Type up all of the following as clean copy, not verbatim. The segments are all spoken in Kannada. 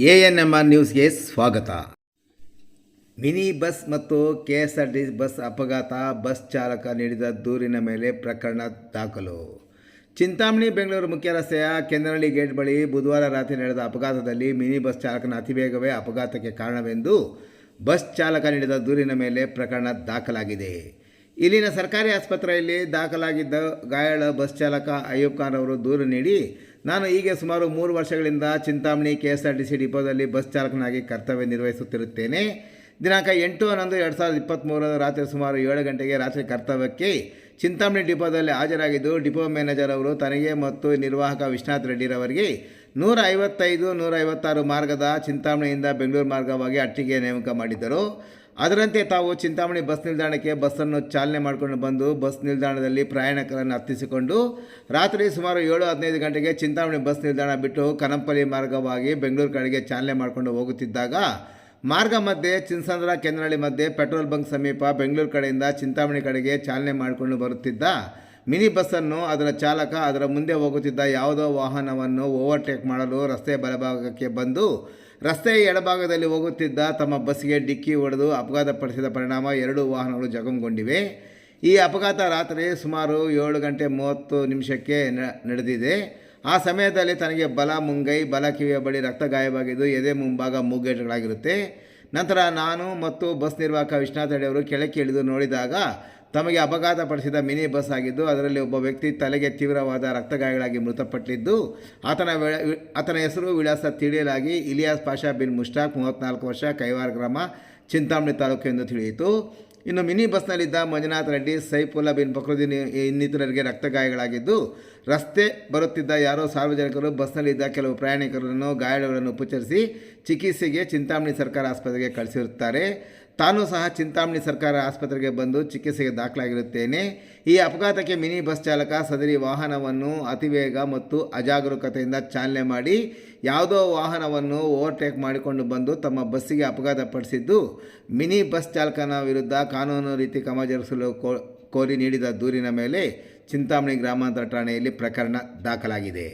ANMR ನ್ಯೂಸ್ಗೆ ಸ್ವಾಗತ. ಮಿನಿ ಬಸ್ ಮತ್ತು KSRTC ಬಸ್ ಅಪಘಾತ, ಬಸ್ ಚಾಲಕ ನೀಡಿದ ದೂರಿನ ಮೇಲೆ ಪ್ರಕರಣ ದಾಖಲು. ಚಿಂತಾಮಣಿ ಬೆಂಗಳೂರು ಮುಖ್ಯ ರಸ್ತೆಯ ಕೆಂದನಹಳ್ಳಿ ಗೇಟ್ ಬಳಿ ಬುಧವಾರ ರಾತ್ರಿ ನಡೆದ ಅಪಘಾತದಲ್ಲಿ ಮಿನಿ ಬಸ್ ಚಾಲಕನ ಅತಿವೇಗವೇ ಅಪಘಾತಕ್ಕೆ ಕಾರಣವೆಂದು ಬಸ್ ಚಾಲಕ ನೀಡಿದ ದೂರಿನ ಮೇಲೆ ಪ್ರಕರಣ ದಾಖಲಾಗಿದೆ. ಇಲ್ಲಿನ ಸರ್ಕಾರಿ ಆಸ್ಪತ್ರೆಯಲ್ಲಿ ದಾಖಲಾಗಿದ್ದ ಗಾಯಾಳ ಬಸ್ ಚಾಲಕ ಅಯ್ಯೂಬ್ ಖಾನ್ ಅವರು ದೂರು ನೀಡಿ, ನಾನು ಹೀಗೆ ಸುಮಾರು 3 ವರ್ಷಗಳಿಂದ ಚಿಂತಾಮಣಿ KSRTC ಡಿಪೋದಲ್ಲಿ ಬಸ್ ಚಾಲಕನಾಗಿ ಕರ್ತವ್ಯ ನಿರ್ವಹಿಸುತ್ತಿರುತ್ತೇನೆ. ದಿನಾಂಕ 8/11/2023 ರಾತ್ರಿ ಸುಮಾರು 7 ಗಂಟೆಗೆ ರಾತ್ರಿ ಕರ್ತವ್ಯಕ್ಕೆ ಚಿಂತಾಮಣಿ ಡಿಪೋದಲ್ಲಿ ಹಾಜರಾಗಿದ್ದು, ಡಿಪೋ ಮ್ಯಾನೇಜರ್ ಅವರು ತನಗೆ ಮತ್ತು ನಿರ್ವಾಹಕ ವಿಶ್ವನಾಥ್ ರೆಡ್ಡಿರವರಿಗೆ 155-156 ಮಾರ್ಗದ ಚಿಂತಾಮಣಿಯಿಂದ ಬೆಂಗಳೂರು ಮಾರ್ಗವಾಗಿ ಅಟ್ಟಿಗೆ ನೇಮಕ ಮಾಡಿದ್ದರು. ಅದರಂತೆ ತಾವು ಚಿಂತಾಮಣಿ ಬಸ್ ನಿಲ್ದಾಣಕ್ಕೆ ಬಸ್ಸನ್ನು ಚಾಲನೆ ಮಾಡಿಕೊಂಡು ಬಂದು ಬಸ್ ನಿಲ್ದಾಣದಲ್ಲಿ ಪ್ರಯಾಣಿಕರನ್ನು ಹತ್ತಿಸಿಕೊಂಡು ರಾತ್ರಿ ಸುಮಾರು 7:15 ಗಂಟೆಗೆ ಚಿಂತಾಮಣಿ ಬಸ್ ನಿಲ್ದಾಣ ಬಿಟ್ಟು ಕನಂಪಲ್ಲಿ ಮಾರ್ಗವಾಗಿ ಬೆಂಗಳೂರು ಕಡೆಗೆ ಚಾಲನೆ ಮಾಡಿಕೊಂಡು ಹೋಗುತ್ತಿದ್ದಾಗ ಮಾರ್ಗ ಮಧ್ಯೆ ಚಿನ್ಸಂದ್ರ ಕೆಂದನಹಳ್ಳಿ ಮಧ್ಯೆ ಪೆಟ್ರೋಲ್ ಬಂಕ್ ಸಮೀಪ ಬೆಂಗಳೂರು ಕಡೆಯಿಂದ ಚಿಂತಾಮಣಿ ಕಡೆಗೆ ಚಾಲನೆ ಮಾಡಿಕೊಂಡು ಬರುತ್ತಿದ್ದ ಮಿನಿ ಬಸ್ಸನ್ನು ಅದರ ಚಾಲಕ ಅದರ ಮುಂದೆ ಹೋಗುತ್ತಿದ್ದ ಯಾವುದೋ ವಾಹನವನ್ನು ಓವರ್ಟೇಕ್ ಮಾಡಲು ರಸ್ತೆ ಬಲಭಾಗಕ್ಕೆ ಬಂದು ರಸ್ತೆಯ ಎಡಭಾಗದಲ್ಲಿ ಹೋಗುತ್ತಿದ್ದ ತಮ್ಮ ಬಸ್ಗೆ ಡಿಕ್ಕಿ ಹೊಡೆದು ಅಪಘಾತಪಡಿಸಿದ ಪರಿಣಾಮ 2 ವಾಹನಗಳು ಜಖಂಗೊಂಡಿವೆ. ಈ ಅಪಘಾತ ರಾತ್ರಿ ಸುಮಾರು 7:30 ನಡೆದಿದೆ. ಆ ಸಮಯದಲ್ಲಿ ತನಗೆ ಬಲ ಮುಂಗೈ, ಬಲ ಕಿವಿಯ ಬಳಿ ರಕ್ತ ಗಾಯವಾಗಿದ್ದು, ಎದೆ ಮುಂಭಾಗ ಮೂಗೇಟುಗಳಾಗಿರುತ್ತೆ. ನಂತರ ನಾನು ಮತ್ತು ಬಸ್ ನಿರ್ವಾಹಕ ವಿಶ್ವನಾಥ್ ರೆಡ್ಡಿ ಅವರು ಕೆಳಕ್ಕೆ ಇಳಿದು ನೋಡಿದಾಗ ತಮಗೆ ಅಪಘಾತಪಡಿಸಿದ ಮಿನಿ ಬಸ್ ಆಗಿದ್ದು, ಅದರಲ್ಲಿ ಒಬ್ಬ ವ್ಯಕ್ತಿ ತಲೆಗೆ ತೀವ್ರವಾದ ರಕ್ತಗಾಯಗಳಾಗಿ ಮೃತಪಟ್ಟಿದ್ದು, ಆತನ ಹೆಸರು ವಿಳಾಸ ತಿಳಿಯಲಾಗಿ ಇಲಿಯಾಸ್ ಪಾಷಾ ಬಿನ್ ಮುಷ್ತಾಕ್, 34 ವರ್ಷ, ಕೈವಾರ ಗ್ರಾಮ, ಚಿಂತಾಮಣಿ ತಾಲೂಕು ಎಂದು ತಿಳಿಯಿತು. ಇನ್ನು ಮಿನಿ ಬಸ್ನಲ್ಲಿದ್ದ ಮಂಜುನಾಥ್ ರೆಡ್ಡಿ, ಸೈಫುಲ್ಲಾ ಬಿನ್ ಫಕ್ರುದ್ದೀನ್ ಇನ್ನಿತರರಿಗೆ ರಕ್ತಗಾಯಗಳಾಗಿದ್ದು, ರಸ್ತೆ ಬರುತ್ತಿದ್ದ ಯಾರೋ ಸಾರ್ವಜನಿಕರು ಬಸ್ನಲ್ಲಿದ್ದ ಕೆಲವು ಪ್ರಯಾಣಿಕರನ್ನು ಗಾಯಾಳುಗಳನ್ನು ಉಪಚರಿಸಿ ಚಿಕಿತ್ಸೆಗೆ ಚಿಂತಾಮಣಿ ಸರ್ಕಾರ ಆಸ್ಪತ್ರೆಗೆ ಕಳಿಸಿರುತ್ತಾರೆ. ತಾನೂ ಸಹ ಚಿಂತಾಮಣಿ ಸರ್ಕಾರ ಆಸ್ಪತ್ರೆಗೆ ಬಂದು ಚಿಕಿತ್ಸೆಗೆ ದಾಖಲಾಗಿರುತ್ತೇನೆ. ಈ ಅಪಘಾತಕ್ಕೆ ಮಿನಿ ಬಸ್ ಚಾಲಕ ಸದರಿ ವಾಹನವನ್ನು ಅತಿವೇಗ ಮತ್ತು ಅಜಾಗರೂಕತೆಯಿಂದ ಚಾಲನೆ ಮಾಡಿ ಯಾವುದೋ ವಾಹನವನ್ನು ಓವರ್ಟೇಕ್ ಮಾಡಿಕೊಂಡು ಬಂದು ತಮ್ಮ ಬಸ್ಸಿಗೆ ಅಪಘಾತಪಡಿಸಿದ್ದು, ಮಿನಿ ಬಸ್ ಚಾಲಕನ ವಿರುದ್ಧ ಕಾನೂನು ರೀತಿ ಕ್ರಮ ಜರುಗಿಸಲು ಕೋರಿ ನೀಡಿದ ದೂರಿನ ಮೇಲೆ ಚಿಂತಾಮಣಿ ಗ್ರಾಮಾಂತರ ಠಾಣೆಯಲ್ಲಿ ಪ್ರಕರಣ ದಾಖಲಾಗಿದೆ.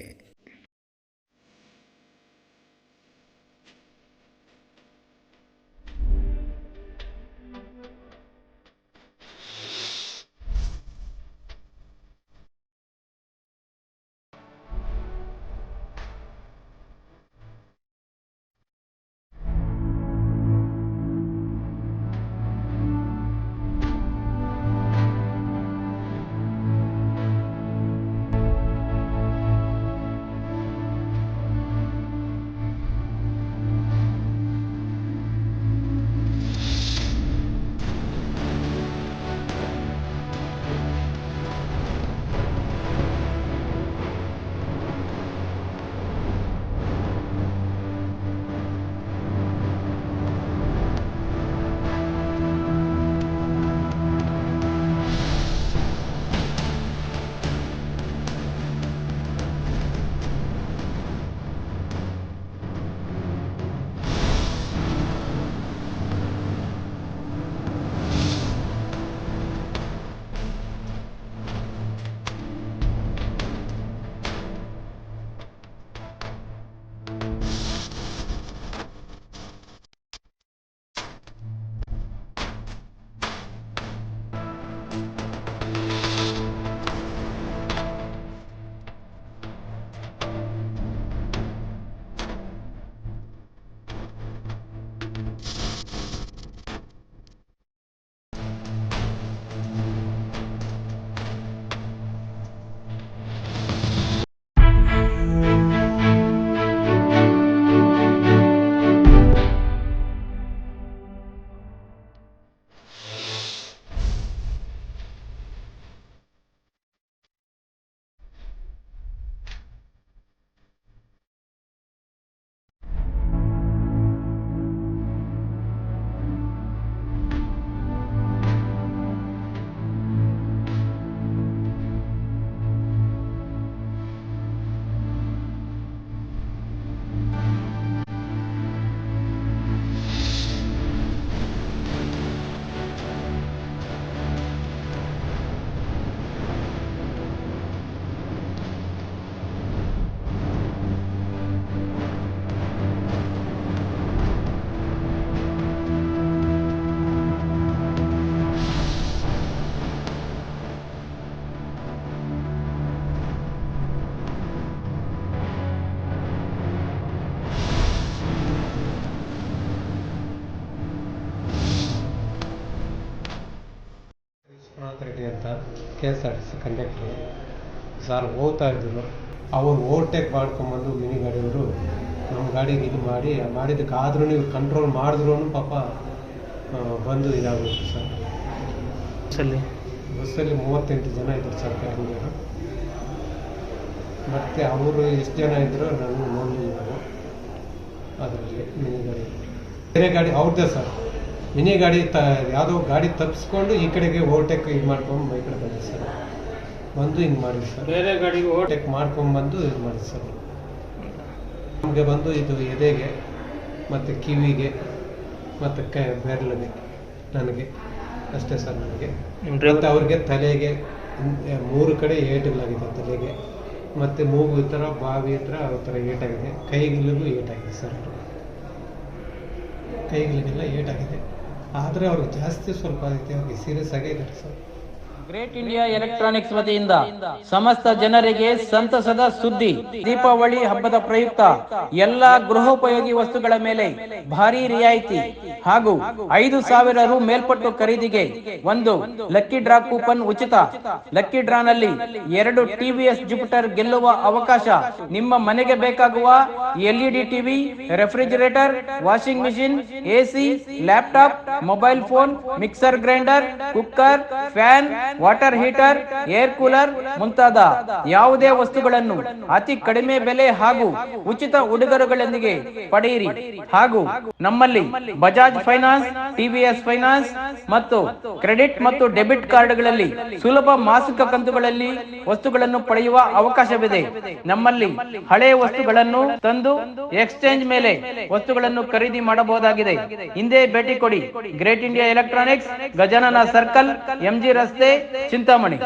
ಅಂತ KSRTC ಕಂಡಕ್ಟ್ರು ಸರ್ ಹೋಗ್ತಾ ಇದ್ರು. ಅವರು ಓವರ್ಟೇಕ್ ಮಾಡ್ಕೊಂಬಂದು ಮಿನಿ ಗಾಡಿಯವರು ನಮ್ಮ ಗಾಡಿಗೆ ಇದು ಮಾಡಿದ್ದಕ್ಕಾದ್ರೂ ನೀವು ಕಂಟ್ರೋಲ್ ಮಾಡಿದ್ರೂ ಪಾಪ ಬಂದು ಇದಾಗುತ್ತೆ ಸರ್. ಬಸ್ಸಲ್ಲಿ 38 ಜನ ಇದ್ರು ಸರ್ ಪ್ಯಾಸೆಂಜರು. ಮತ್ತು ಅವರು ಎಷ್ಟು ಜನ ಇದ್ದರು ನನಗೆ ನೋಡಲಿಲ್ಲ ನಾವು ಅದರಲ್ಲಿ ಮಿನಿ ಗಾಡಿ. ಬೇರೆ ಗಾಡಿ ಅವ್ರದ್ದೇ ಸರ್. ಮಿನಿ ಗಾಡಿ ಯಾವುದೋ ಗಾಡಿ ತಪ್ಪಿಸ್ಕೊಂಡು ಈ ಕಡೆಗೆ ಓವರ್ಟೇಕ್ ಇದು ಮಾಡ್ಕೊಂಡು ಈ ಕಡೆ ಬಂದಿದೆ ಸರ್. ಬಂದು ಹಿಂಗೆ ಮಾಡಿದೆ ಸರ್. ಬೇರೆ ಗಾಡಿಗೆ ಓವರ್ಟೇಕ್ ಮಾಡ್ಕೊಂಬಂದು ಇದು ಮಾಡಿದೆ ಸರ್. ನಮಗೆ ಬಂದು ಇದು ಎದೆಗೆ ಮತ್ತು ಕಿವಿಗೆ ಮತ್ತು ಬೆರಳಿಗೆ ನನಗೆ ಅಷ್ಟೇ ಸರ್. ನನಗೆ ಮತ್ತು ಅವ್ರಿಗೆ ತಲೆಗೆ 3 ಕಡೆ ಏಟುಗಳಾಗಿದೆ ತಲೆಗೆ, ಮತ್ತು ಮೂಗು ಈ ಥರ ಬಾವಿ ಹತ್ರ ಆ ಥರ ಏಟಾಗಿದೆ. ಕೈಗಳಿಗೂ ಏಟಾಗಿದೆ ಸರ್. ಕೈಗಳಿಗೆಲ್ಲ ಏಟಾಗಿದೆ. ಆದರೆ ಅವ್ರಿಗೆ ಜಾಸ್ತಿ ಸ್ವಲ್ಪ ಅದಕ್ಕೆ ಅವ್ರಿಗೆ ಸೀರಿಯಸ್ ಆಗೇ ಇದ್ದಾರೆ ಸರ್. ಗ್ರೇಟ್ ಇಂಡಿಯಾ ಎಲೆಕ್ಟ್ರಾನಿಕ್ಸ್ ವತಿಯಿಂದ ಸಮಸ್ತ ಜನರಿಗೆ ಸಂತಸದ ಸುದ್ದಿ. ದೀಪಾವಳಿ ಹಬ್ಬದ ಪ್ರಯುಕ್ತ ಎಲ್ಲಾ ಗೃಹೋಪಯೋಗಿ ವಸ್ತುಗಳ ಮೇಲೆ ಭಾರಿ ರಿಯಾಯಿತಿ ಹಾಗೂ 5,000 ರು ಮೇಲ್ಪಟ್ಟು ಖರೀದಿಗೆ ಒಂದು ಲಕ್ಕಿ ಡ್ರಾ ಕೂಪನ್ ಉಚಿತ. ಲಕ್ಕಿ ಡ್ರಾನಲ್ಲಿ 2 TVS ಜುಪಿಟರ್ ಗೆಲ್ಲುವ ಅವಕಾಶ. ನಿಮ್ಮ ಮನೆಗೆ ಬೇಕಾಗುವ LED TV, refrigerator, washing machine, AC, laptop, mobile phone, mixer grinder, cooker, fan, water heater, air cooler ಮುಂತಾದ ಯಾವುದೇ ವಸ್ತುಗಳನ್ನು ಅತಿ ಕಡಿಮೆ ಬೆಲೆ ಹಾಗೂ ಉಚಿತ ಉಡುಗೊರೆಗಳೊಂದಿಗೆ ಪಡೆಯಿರಿ. ಹಾಗೂ ನಮ್ಮಲ್ಲಿ ಬಜಾಜ್ ಫೈನಾನ್ಸ್, TVS ಫೈನಾನ್ಸ್ ಮತ್ತು ಕ್ರೆಡಿಟ್ ಮತ್ತು ಡೆಬಿಟ್ ಕಾರ್ಡ್ಗಳಲ್ಲಿ ಸುಲಭ ಮಾಸಿಕ ಕಂತುಗಳಲ್ಲಿ ವಸ್ತುಗಳನ್ನು ಪಡೆಯುವ ಅವಕಾಶವಿದೆ. ನಮ್ಮಲ್ಲಿ ಹಳೆಯ ವಸ್ತುಗಳನ್ನು ತಂದು ಎಕ್ಸ್ಚೇಂಜ್ ಮೇಲೆ ವಸ್ತುಗಳನ್ನು ಖರೀದಿ ಮಾಡಬಹುದಾಗಿದೆ. ಹಿಂದೆ ಭೇಟಿ ಕೊಡಿ. Great India electronics, Gajanana circle, MG ರಸ್ತೆ, ಚಿಂತಾಮಣಿ.